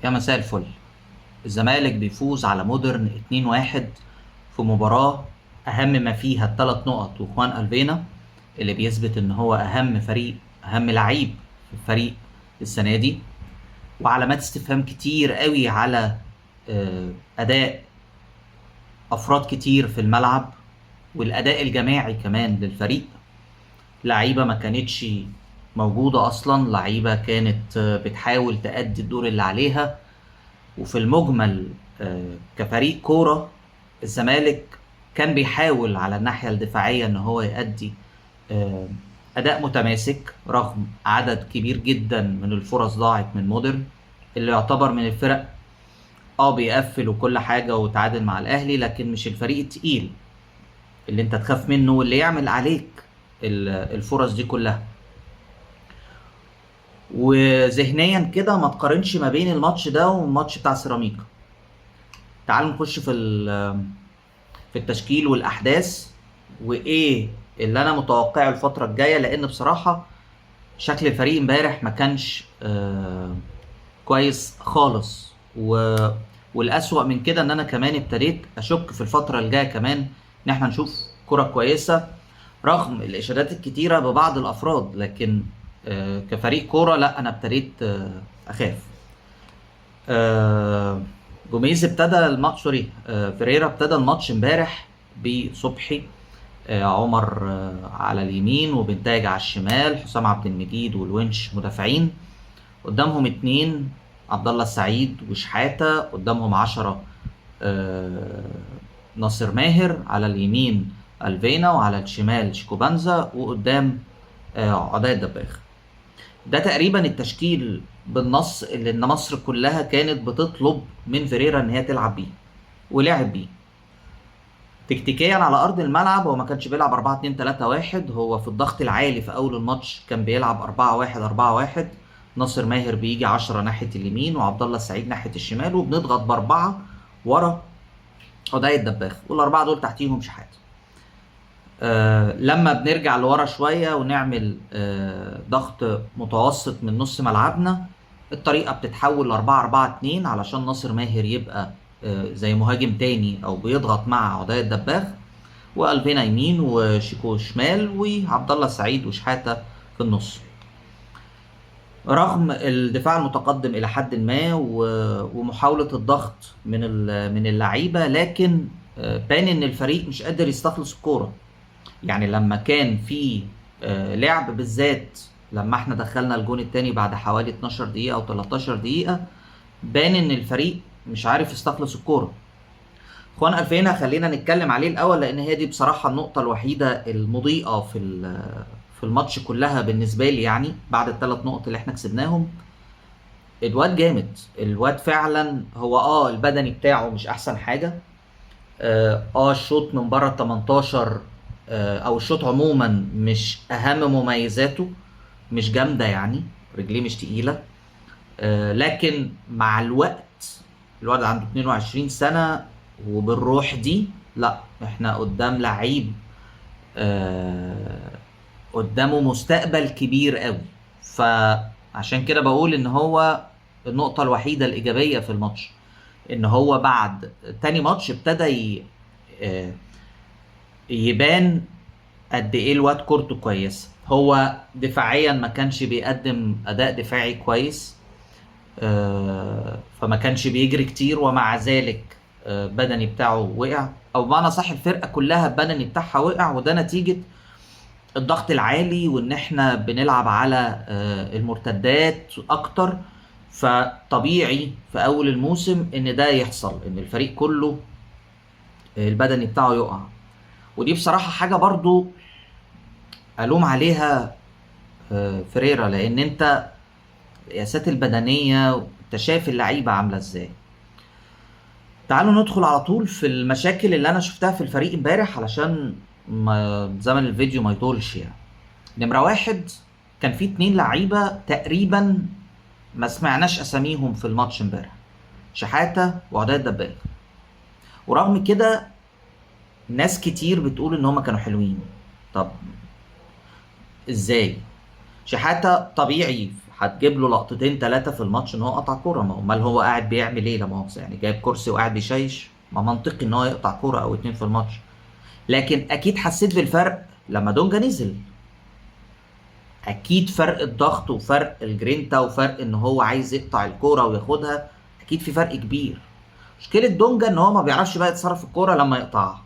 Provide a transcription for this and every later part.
يا مساء الفل. الزمالك بيفوز على مودرن 2-1 في مباراة أهم ما فيها الثلاث نقط وخوان ألفينا اللي بيثبت إن هو أهم فريق، أهم لعيب في الفريق السنة دي، وعلامات استفهام كتير قوي على أداء أفراد كتير في الملعب والأداء الجماعي كمان للفريق. لعيبة ما كانتش موجودة أصلا، لعيبة كانت بتحاول تأدي الدور اللي عليها. وفي المجمل كفريق كورة الزمالك كان بيحاول على الناحية الدفاعية ان هو يأدي آه، اداء متماسك رغم عدد كبير جدا من الفرص ضاعت من مودرن، اللي يعتبر من الفرق بيقفل وكل حاجة وتعادل مع الاهلي، لكن مش الفريق التقيل اللي انت تخاف منه واللي يعمل عليك الفرص دي كلها. وذهنيا كده ما تقارنش ما بين الماتش ده والماتش بتاع سيراميكا. تعالوا نخش في التشكيل والاحداث وايه اللي انا متوقعه الفتره الجايه، لان بصراحه شكل الفريق امبارح ما كانش كويس خالص. والاسوأ من كده ان انا كمان ابتديت اشك في الفتره الجايه كمان ان احنا نشوف كره كويسه رغم الاشادات الكتيره ببعض الافراد، لكن كفريق كوره لا، انا ابتديت اخاف. جوميز ابتدى الماتش، سوري، فيريرا ابتدى الماتش امبارح بصبحي، عمر على اليمين وبنتاج على الشمال، حسام عبد المجيد والونش مدافعين، قدامهم اتنين عبد الله السعيد وشحاتة، قدامهم 10 ناصر ماهر، على اليمين الفينا وعلى الشمال شيكوبانزا، وقدام عدي الدباغ. ده تقريبا التشكيل بالنص اللي ان مصر كلها كانت بتطلب من فيريرا ان هي تلعب بيه ولعب بيه. تكتيكيا على ارض الملعب هو ما كانش بيلعب 4-2-3-1، هو في الضغط العالي في اول الماتش كان بيلعب 4-1-4-1. ناصر ماهر بيجي 10 ناحيه اليمين وعبد الله السعيد ناحيه الشمال، وبنضغط باربعه ورا عدي الدباغ، والاربعه دول تحتيهم شحاته. لما بنرجع لورا شويه ونعمل ضغط متوسط من نص ملعبنا، الطريقه بتتحول ل 4-4-2 علشان ناصر ماهر يبقى زي مهاجم تاني او بيضغط مع عدي الدباغ، والفينا يمين وشيكو شمال وعبد الله السعيد وشحاته في النص. رغم الدفاع المتقدم الى حد ما ومحاوله الضغط من اللعيبه، لكن بان ان الفريق مش قادر يستخلص الكوره. يعني لما كان في لعب، بالذات لما احنا دخلنا الجون التاني بعد حوالي 12 دقيقة او 13 دقيقة، بان ان الفريق مش عارف يستخلص الكورة. اخوان ألفينا خلينا نتكلم عليه الاول، لان هي دي بصراحة النقطة الوحيدة المضيئة في الماتش كلها بالنسبة لي. يعني بعد الثلاث نقط اللي احنا كسبناهم، الواد جامد، الواد فعلا. هو البدني بتاعه مش احسن حاجة. الشوط من بره ال 18 او الشوط عموما مش اهم مميزاته، مش جامده يعني، رجليه مش تقيله. لكن مع الوقت الواد عنده 22 سنه وبالروح دي، لا احنا قدام لعيب قدامه مستقبل كبير قوي. فعشان كده بقول ان هو النقطه الوحيده الايجابيه في الماتش ان هو بعد تاني ماتش ابتدى يبان قد ايه الواد كورته كويسه. هو دفاعيا ما كانش بيقدم اداء دفاعي كويس، فما كانش بيجري كتير، ومع ذلك بدني بتاعه وقع، او بمعنى صح الفرقه كلها بدني بتاعها وقع، وده نتيجه الضغط العالي وان احنا بنلعب على المرتدات اكتر. فطبيعي في اول الموسم ان ده يحصل، ان الفريق كله البدني بتاعه يقع. ودي بصراحة حاجة برضو ألوم عليها فريرا، لأن أنت القياسات البدنية أنت شايف اللعيبة عاملة إزاي. تعالوا ندخل على طول في المشاكل اللي أنا شفتها في الفريق امبارح علشان ما زمن الفيديو ما يطولش. يعني نمرة واحد، كان في 2 لعيبة تقريبا ما سمعناش أساميهم في الماتش امبارح، شحاتة وعدي الدباغ. ورغم كده ناس كتير بتقول إن هما كانوا حلوين. طب ازاي؟ شحاتة طبيعي هتجيب له لقطتين 3 في الماتش ان هو قطع كوره. ما هو امال هو قاعد بيعمل ايه لا مؤاخذه؟ يعني جايب كرسي وقاعد بيشيش؟ ما منطقي ان هو يقطع كوره او 2 في الماتش. لكن اكيد حسيت بالفرق لما دونجا نزل. اكيد فرق الضغط وفرق الجرينتا وفرق ان هو عايز يقطع الكوره وياخدها، اكيد في فرق كبير. مشكله دونجا ان هو ما بيعرفش بقى يتصرف الكوره لما يقطعها،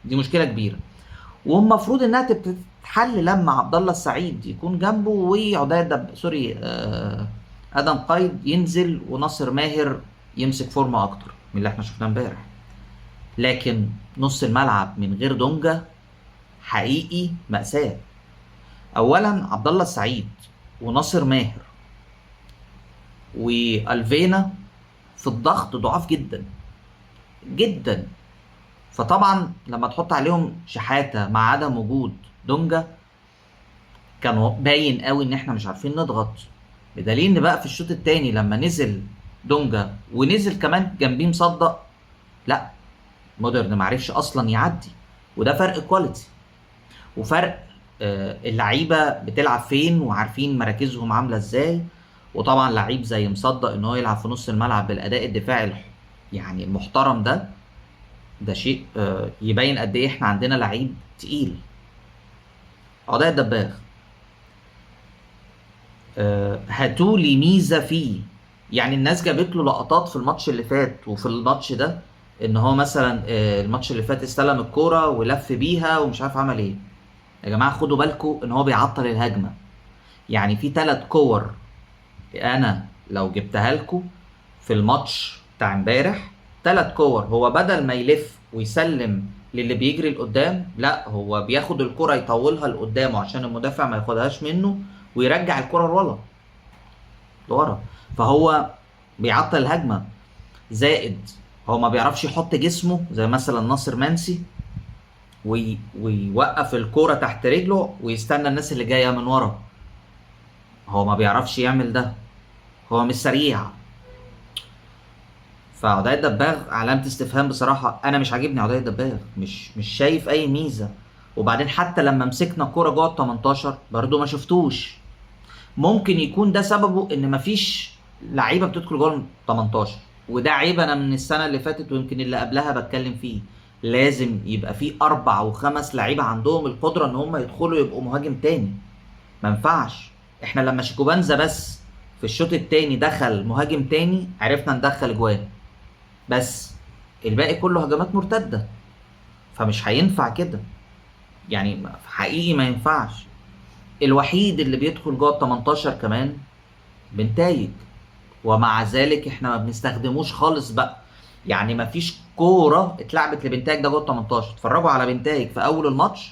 دي مشكله كبيره. والمفروض انها تتحل لما عبد الله السعيد يكون جنبه وعداد سوري ادم قيد ينزل وناصر ماهر يمسك فورمه اكتر من اللي احنا شفناه امبارح. لكن نص الملعب من غير دونجا حقيقي مأساة. اولا عبد الله السعيد وناصر ماهر والفينا في الضغط ضعاف جدا جدا. فطبعا لما تحط عليهم شحاته مع عدم وجود دونجا كان باين قوي ان احنا مش عارفين نضغط. بدليل ان بقى في الشوط الثاني لما نزل دونجا ونزل كمان جنبيه مصدق، لا مودرن ما عرفش اصلا يعدي. وده فرق كواليتي وفرق اللعيبه بتلعب فين وعارفين مراكزهم عامله ازاي. وطبعا لعيب زي مصدق ان هو يلعب في نص الملعب بالاداء الدفاعي يعني المحترم ده شيء يبين قد ايه احنا عندنا لعيب تقيل. عداء الدباغ هاتولي ميزه فيه. يعني الناس جابت له لقطات في الماتش اللي فات وفي الماتش ده ان هو مثلا الماتش اللي فات استلم الكوره ولف بيها ومش عارف عمل ايه. يا جماعه خدوا بالكم ان هو بيعطل الهجمه. يعني في 3 كور انا لو جبتها لكم في الماتش بتاع امبارح، 3 كور هو بدل ما يلف ويسلم للي بيجري لقدام، لا هو بياخد الكرة يطولها لقدامه عشان المدافع ما ياخدهاش منه ويرجع الكرة لورا. فهو بيعطل الهجمة. زائد هو ما بيعرفش يحط جسمه زي مثلا ناصر منسي ويوقف الكرة تحت رجله ويستنى الناس اللي جاية من ورا. هو ما بيعرفش يعمل ده، هو مش سريع. فعداء الدباغ علامة استفهام بصراحة. أنا مش عاجبني عداء الدباغ، مش شايف أي ميزة. وبعدين حتى لما مسكنا كورة جوه ال 18 برضه ما شفتوش. ممكن يكون ده سببه إن مفيش لعيبة بتدخل جوه ال 18، وده عيب أنا من السنة اللي فاتت ويمكن اللي قبلها بتكلم فيه. لازم يبقى فيه 4 و5 لعيبة عندهم القدرة إن هم يدخلوا يبقوا مهاجم تاني. ما ينفعش. إحنا لما شيكوبانزا بس في الشوط التاني دخل مهاجم تاني عرفنا ندخل جوان، بس الباقي كله هجمات مرتدة. فمش هينفع كده، يعني حقيقي ما ينفعش. الوحيد اللي بيدخل جوه ال 18 كمان بنتايج، ومع ذلك احنا ما بنستخدموش خالص بقى. يعني ما فيش كورة اتلعبت لبنتايج ده جوه ال 18. اتفرجوا على بنتايج في اول الماتش،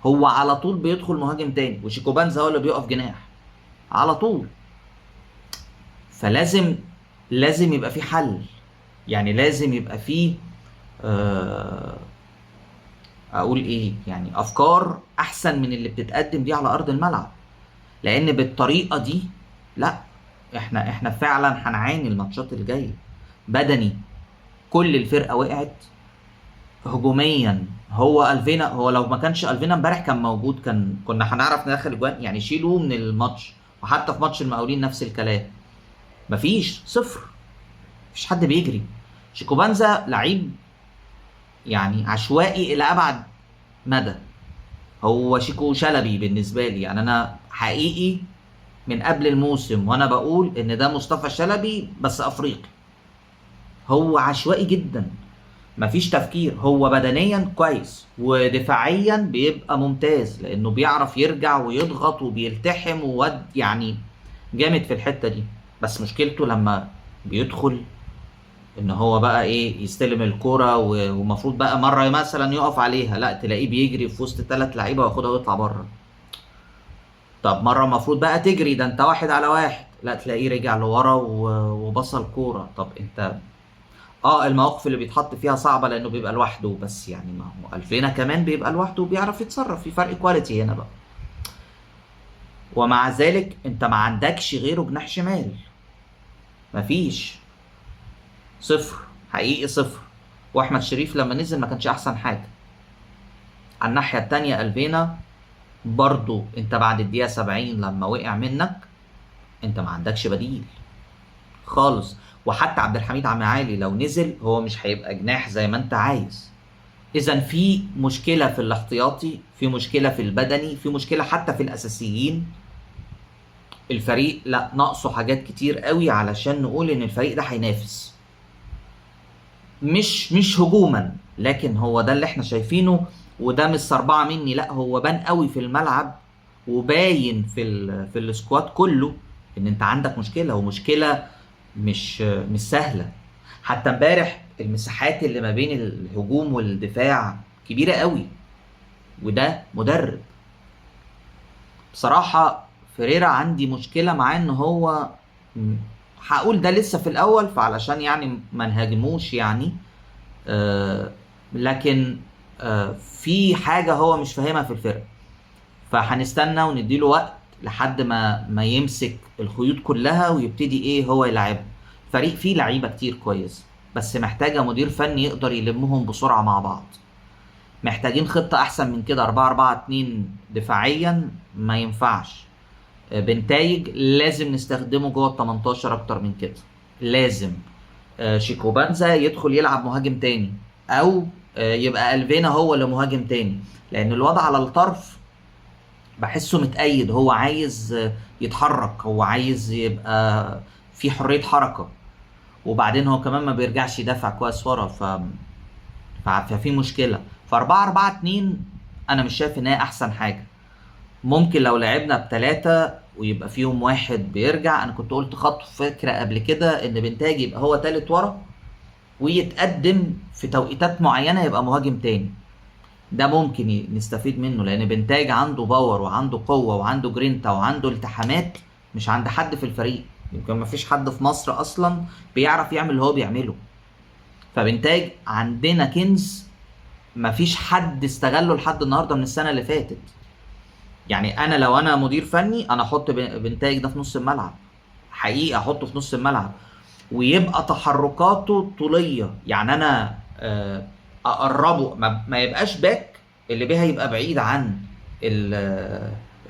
هو على طول بيدخل مهاجم تاني وشيكوبانزا هو اللي بيقف جناح على طول. لازم يبقى في حل. يعني لازم يبقى فيه اقول ايه، يعني افكار احسن من اللي بتتقدم دي على ارض الملعب. لان بالطريقه دي لا، احنا فعلا هنعاني الماتشات اللي جايه. بدني كل الفرقه وقعت. هجوميا هو الفينا، هو لو ما كانش الفينا امبارح كان موجود كنا هنعرف ندخل اجوان. يعني شيلوه من الماتش. وحتى في ماتش المقاولين نفس الكلام، مفيش صفر، مفيش حد بيجري. شيكوبانزا لعيب يعني عشوائي الى ابعد مدى. هو شيكو شلبي بالنسبه لي. يعني انا حقيقي من قبل الموسم وانا بقول ان ده مصطفى شلبي بس افريقي. هو عشوائي جدا، مفيش تفكير. هو بدنيا كويس ودفاعيا بيبقى ممتاز لانه بيعرف يرجع ويضغط وبيلتحم يعني جامد في الحته دي. بس مشكلته لما بيدخل ان هو بقى ايه، يستلم الكرة ومفروض بقى مرة مثلا يقف عليها، لا تلاقيه بيجري في وسط 3 لعيبة وياخدها ويطلع بره. طب مرة المفروض بقى تجري، ده انت 1 على 1، لا تلاقيه رجع لورا وبصل الكورة. طب انت المواقف اللي بيتحط فيها صعبة لانه بيبقى لوحده. بس يعني ما هو الفينا كمان بيبقى لوحده وبيعرف يتصرف. في فرق كواليتي هنا بقى. ومع ذلك انت ما عندكش غيره جناح شمال. مفيش، صفر، حقيقي صفر. واحمد شريف لما نزل ما كانش احسن حاجه. على الناحيه التانية الفينا برضو انت بعد الدقيقه 70 لما وقع منك انت ما عندكش بديل خالص. وحتى عبد الحميد عم علي لو نزل هو مش هيبقى جناح زي ما انت عايز. اذا في مشكله في الاحتياطي، في مشكله في البدني، في مشكله حتى في الاساسيين. الفريق لا ناقصه حاجات كتير قوي علشان نقول ان الفريق ده هينافس. مش هجوما، لكن هو ده اللي احنا شايفينه. وده مش صربعه مني، لا هو بان قوي في الملعب وباين في السكواد كله ان انت عندك مشكله، ومشكله مش سهله. حتى امبارح المساحات اللي ما بين الهجوم والدفاع كبيره قوي، وده مدرب. بصراحه فيريرا عندي مشكله معاه ان هو هقول ده لسه في الاول، فعلشان يعني ما نهاجموش يعني. لكن في حاجه هو مش فاهمها في الفرقه، فهنستنى ونديله وقت لحد ما يمسك الخيوط كلها ويبتدي ايه هو يلعبها. فريق فيه لعيبه كتير كويس، بس محتاجه مدير فني يقدر يلمهم بسرعه مع بعض. محتاجين خطه احسن من كده. 4-4-2 دفاعيا ما ينفعش. بنتايج لازم نستخدمه جوه ال 18 اكتر من كده. لازم شيكوبانزا يدخل يلعب مهاجم تاني، او يبقى الفينا هو اللي مهاجم تاني، لان الوضع على الطرف بحسه متأيد. هو عايز يتحرك، هو عايز يبقى في حرية حركة، وبعدين هو كمان ما بيرجعش يدافع كويس ورا. ففي مشكلة. ف 4-4-2 انا مش شايف ان هي احسن حاجة. ممكن لو لعبنا ب3 ويبقى فيهم واحد بيرجع. انا كنت قلت خط فكرة قبل كده ان بنتاج يبقى هو تالت ورا، ويتقدم في توقيتات معينة يبقى مهاجم تاني. ده ممكن نستفيد منه، لان بنتاج عنده باور وعنده قوة وعنده جرينتا وعنده التحامات مش عند حد في الفريق. يمكن ما فيش حد في مصر اصلا بيعرف يعمل اللي هو بيعمله. فبنتاج عندنا كنز ما فيش حد استغله لحد النهارده من السنة اللي فاتت. يعني انا لو انا مدير فني انا احط بنتاج ده في نص الملعب، حقيقة احطه في نص الملعب، ويبقى تحركاته طولية. يعني انا اقربه، ما يبقاش باك اللي بيها يبقى بعيد عن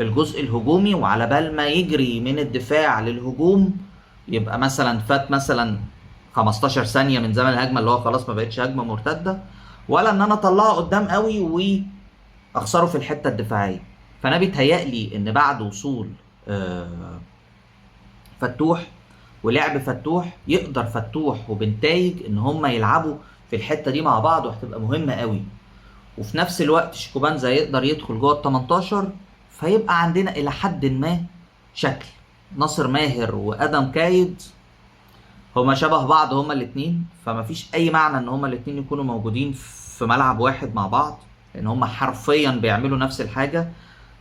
الجزء الهجومي، وعلى بال ما يجري من الدفاع للهجوم يبقى مثلا فات مثلا 15 ثانية من زمن الهجمة اللي هو خلاص ما بقتش هجمة مرتدة، ولا ان انا اطلعه قدام قوي واخسره في الحتة الدفاعية. فانا بيتهيألي ان بعد وصول فتوح ولعب فتوح، يقدر فتوح وبنتايج ان هم يلعبوا في الحته دي مع بعض، وهتبقى مهمه قوي. وفي نفس الوقت شيكوبانزا يقدر يدخل جوه ال 18، فيبقى عندنا الى حد ما شكل. ناصر ماهر وادم كايد هما شبه بعض هما الاثنين، فما فيش اي معنى ان هما الاثنين يكونوا موجودين في ملعب واحد مع بعض، لان هما حرفيا بيعملوا نفس الحاجه.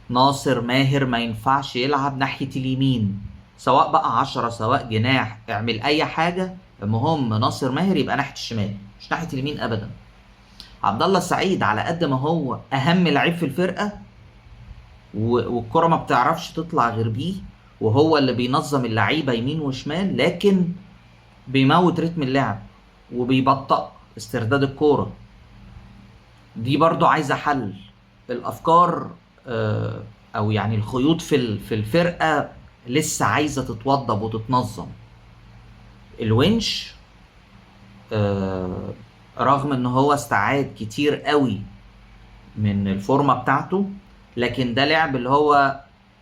ناصر ماهر ما ينفعش يلعب ناحيه اليمين، سواء بقى 10 سواء جناح، اعمل اي حاجه، المهم ناصر ماهر يبقى ناحيه الشمال مش ناحيه اليمين ابدا. عبد الله السعيد على قد ما هو اهم لعيب في الفرقه والكره ما بتعرفش تطلع غير بيه، وهو اللي بينظم اللعيبه يمين وشمال، لكن بيموت رتم اللعب وبيبطئ استرداد الكوره. دي برضو عايزه حل. الافكار او يعني الخيوط في الفرقه لسه عايزه تتوضب وتتنظم. الونش رغم ان هو استعاد كتير قوي من الفورمه بتاعته، لكن ده لعب اللي هو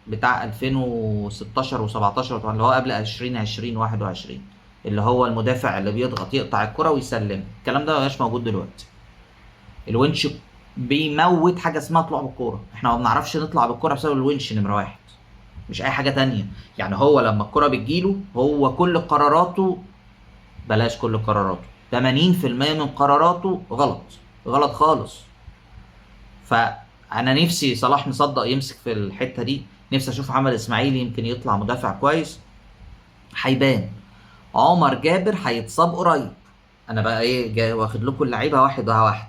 بتاع 2016 و17 اللي هو قبل 2020 21، اللي هو المدافع اللي بيضغط يقطع الكره ويسلم. الكلام ده مبقاش موجود دلوقتي. الونش بيموت حاجه اسمها طلوع بالكوره. احنا ما بنعرفش نطلع بالكوره بسبب الونش نمره واحد، مش اي حاجه تانية. يعني هو لما الكره بتجيله هو كل قراراته، بلاش كل قراراته، 80% من قراراته غلط، غلط خالص. فانا نفسي صلاح مصدق يمسك في الحته دي. نفسي اشوف محمد اسماعيل يمكن يطلع مدافع كويس. هيبان. عمر جابر هيتصاب قريب. انا بقى ايه جاي واخد لكم اللعيبه واحد واحد.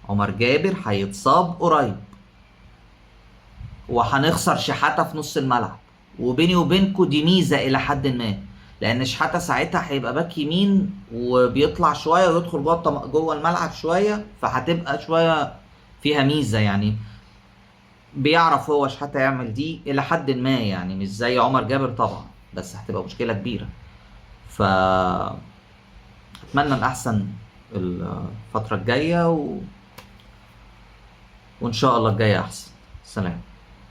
عمر جابر هيتصاب قريب، وهنخسر شحاته في نص الملعب. وبيني وبينكم دي ميزه الى حد ما، لان شحاته ساعتها هيبقى باك يمين وبيطلع شويه ويدخل جوه الملعب شويه، فهتبقى شويه فيها ميزه. يعني بيعرف هو شحاته يعمل دي الى حد ما، يعني مش زي عمر جابر طبعا، بس هتبقى مشكلة كبيرة. ف اتمنى الاحسن الفترة الجاية وان شاء الله الجاية احسن. سلام.